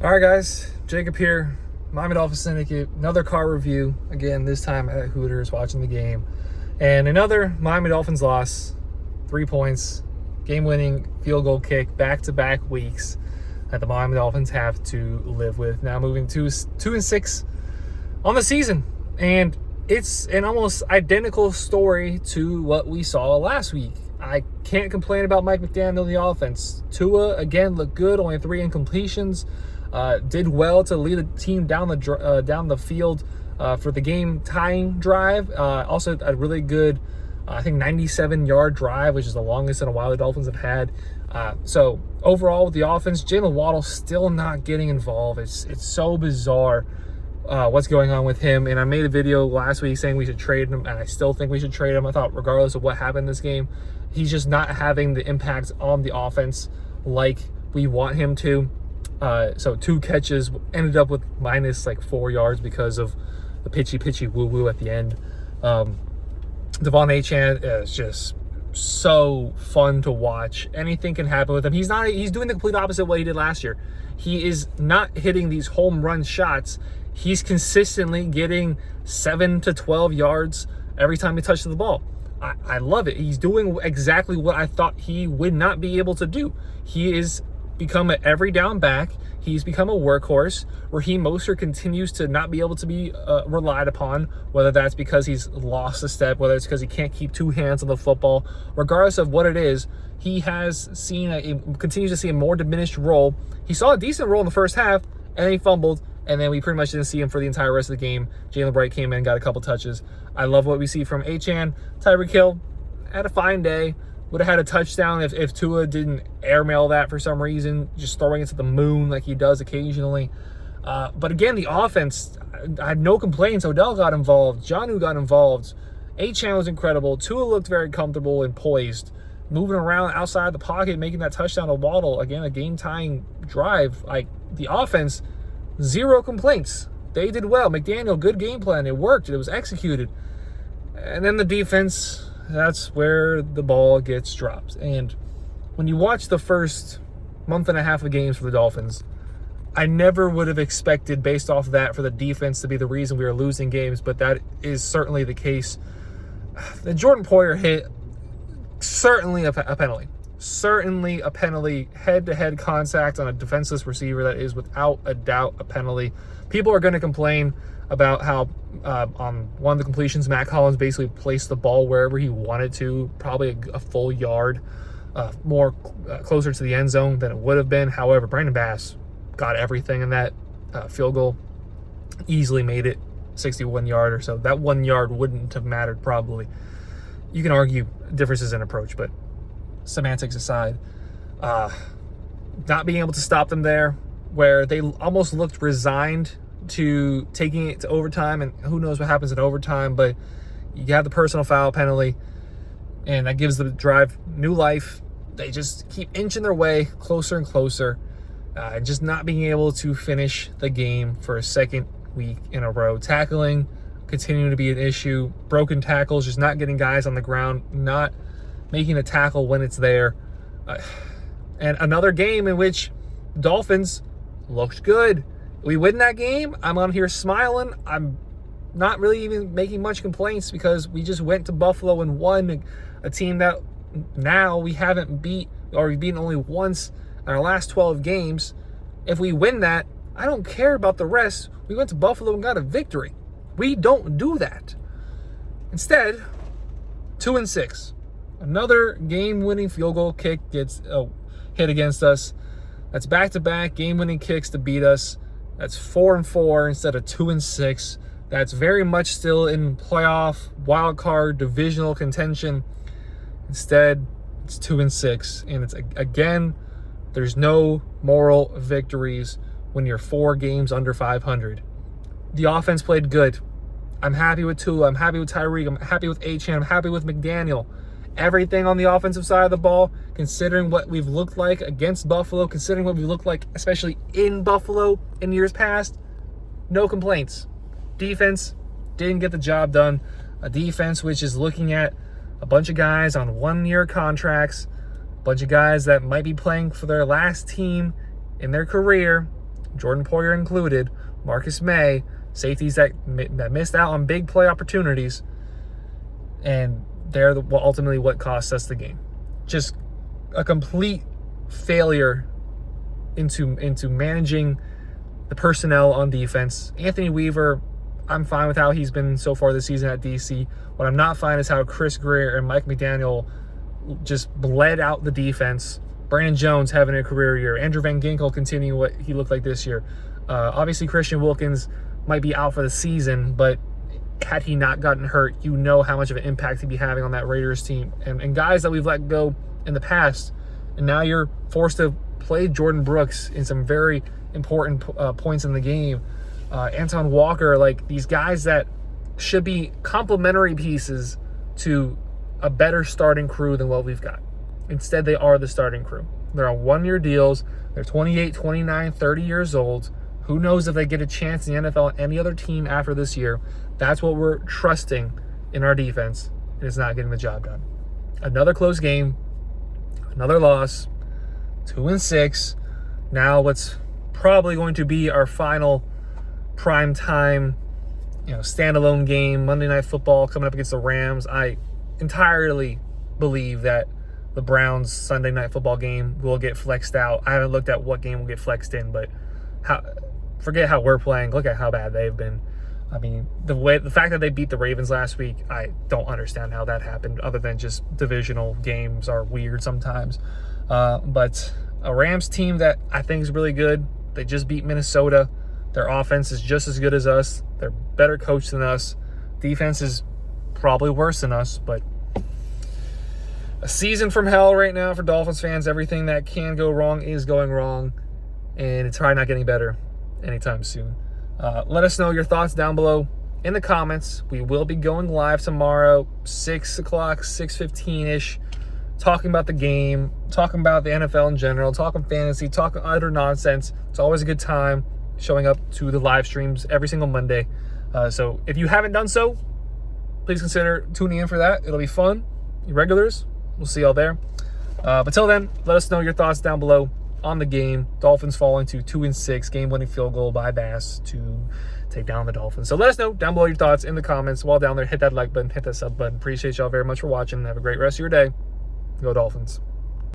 All right, guys, Jacob here, Miami Dolphins Syndicate. Another car review, again, this time at Hooters, watching the game. And another Miami Dolphins loss, 3 points, game-winning field goal kick, back-to-back weeks that the Miami Dolphins have to live with. Now moving to 2-6 on the season. And it's an almost identical story to what we saw last week. I can't complain about Mike McDaniel in the offense. Tua, again, looked good, only 3 incompletions. Did well to lead the team down the field for the game-tying drive. Also, a really good, I think, 97-yard drive, which is the longest in a while the Dolphins have had. So overall, with the offense, Jalen Waddle still not getting involved. It's so bizarre what's going on with him. And I made a video last week saying we should trade him, and I still think we should trade him. I thought regardless of what happened in this game, he's just not having the impact on the offense like we want him to. So 2 catches, ended up with minus like 4 yards because of the pitchy woo-woo at the end. Devon Achane is just so fun to watch. Anything can happen with him. He's doing the complete opposite of what he did last year. He is not hitting these home run shots. He's consistently getting 7 to 12 yards every time he touches the ball. I love it. He's doing exactly what I thought he would not be able to do. He is become an every down back. He's become a workhorse. Raheem Mostert continues to not be able to be relied upon, whether that's because he's lost a step, whether it's because he can't keep 2 hands on the football. Regardless of what it is, he has continues to see a more diminished role. He saw a decent role in the first half, and then he fumbled, and then we pretty much didn't see him for the entire rest of the game. Jalen Bright came in, got a couple touches. I love what we see from Achane. Tyreek Hill had a fine day. Would have had a touchdown if Tua didn't airmail that for some reason, just throwing it to the moon like he does occasionally. But again, the offense, I had no complaints. Odell got involved. Jonnu got involved. Achane was incredible. Tua looked very comfortable and poised, moving around outside the pocket, making that touchdown to Waddle. Again, a game-tying drive. Like, the offense, 0 complaints. They did well. McDaniel, good game plan. It worked. It was executed. And then the defense, that's where the ball gets dropped. And when you watch the first month and a half of games for the Dolphins, I never would have expected, based off of that, for the defense to be the reason we were losing games, but that is certainly the case. The Jordan Poyer hit, certainly a penalty. Certainly a penalty. Head-to-head contact on a defenseless receiver, that is without a doubt a penalty. People are going to complain about how on one of the completions, Matt Collins basically placed the ball wherever he wanted to, probably a full yard more closer to the end zone than it would have been. However, Brandon Bass got everything in that field goal, easily made it 61 yard or so. That 1 yard wouldn't have mattered probably. You can argue differences in approach, but semantics aside, not being able to stop them there, where they almost looked resigned to taking it to overtime, and who knows what happens in overtime, but you have the personal foul penalty, and that gives the drive new life. They just keep inching their way closer and closer, just not being able to finish the game for a second week in a row. Tackling continuing to be an issue. Broken tackles, just not getting guys on the ground, not making a tackle when it's there. And another game in which Dolphins looked good. We win that game, I'm on here smiling. I'm not really even making much complaints because we just went to Buffalo and won, a team that now we haven't beat, or we've beaten only once in our last 12 games. If we win that, I don't care about the rest. We went to Buffalo and got a victory. We don't do that. Instead, 2-6. Another game-winning field goal kick gets hit against us. That's back-to-back game-winning kicks to beat us. That's 4-4 instead of 2-6. That's very much still in playoff, wild card, divisional contention. Instead, it's 2-6. And it's, again, there's no moral victories when you're 4 games under 500. The offense played good. I'm happy with Tua. I'm happy with Tyreek. I'm happy with Achane. I'm happy with McDaniel. Everything on the offensive side of the ball, considering what we've looked like against Buffalo, considering what we looked like, especially in Buffalo in years past, no complaints. Defense didn't get the job done. A defense which is looking at a bunch of guys on 1-year contracts, a bunch of guys that might be playing for their last team in their career, Jordan Poyer included, Marcus May, safeties that missed out on big play opportunities, and they're ultimately what cost us the game. Just a complete failure into managing the personnel on defense. Anthony Weaver, I'm fine with how he's been so far this season at DC. What I'm not fine is how Chris Greer and Mike McDaniel just bled out the defense. Brandon Jones having a career year. Andrew Van Ginkel continuing what he looked like this year. Obviously, Christian Wilkins might be out for the season, but had he not gotten hurt, you know how much of an impact he'd be having on that Raiders team. And guys that we've let go in the past, and now you're forced to play Jordan Brooks in some very important points in the game. Anton Walker, like these guys that should be complementary pieces to a better starting crew than what we've got. Instead, they are the starting crew. They're on one-year deals. They're 28, 29, 30 years old. Who knows if they get a chance in the NFL, any other team after this year. That's what we're trusting in our defense, and it's not getting the job done. Another close game, another loss, 2-6. Now what's probably going to be our final prime time, standalone game, Monday Night Football coming up against the Rams. I entirely believe that the Browns Sunday Night Football game will get flexed out. I haven't looked at what game will get flexed in, but forget how we're playing. Look at how bad they've been. I mean, the fact that they beat the Ravens last week, I don't understand how that happened, other than just divisional games are weird sometimes. But a Rams team that I think is really good. They just beat Minnesota. Their offense is just as good as us. They're better coached than us. Defense is probably worse than us, but a season from hell right now for Dolphins fans. Everything that can go wrong is going wrong, and it's probably not getting better anytime soon. Let us know your thoughts down below in the comments. We will be going live tomorrow, 6 o'clock, 6:15-ish, talking about the game, talking about the NFL in general, talking fantasy, talking utter nonsense. It's always a good time showing up to the live streams every single Monday. So if you haven't done so, please consider tuning in for that. It'll be fun. You regulars, we'll see y'all there. But till then, let us know your thoughts down below on the game. Dolphins falling to 2-6, game-winning field goal by Bass to take down the Dolphins. So let us know down below your thoughts in the comments. While down there, hit that like button, hit that sub button. Appreciate y'all very much for watching. Have a great rest of your day. Go Dolphins.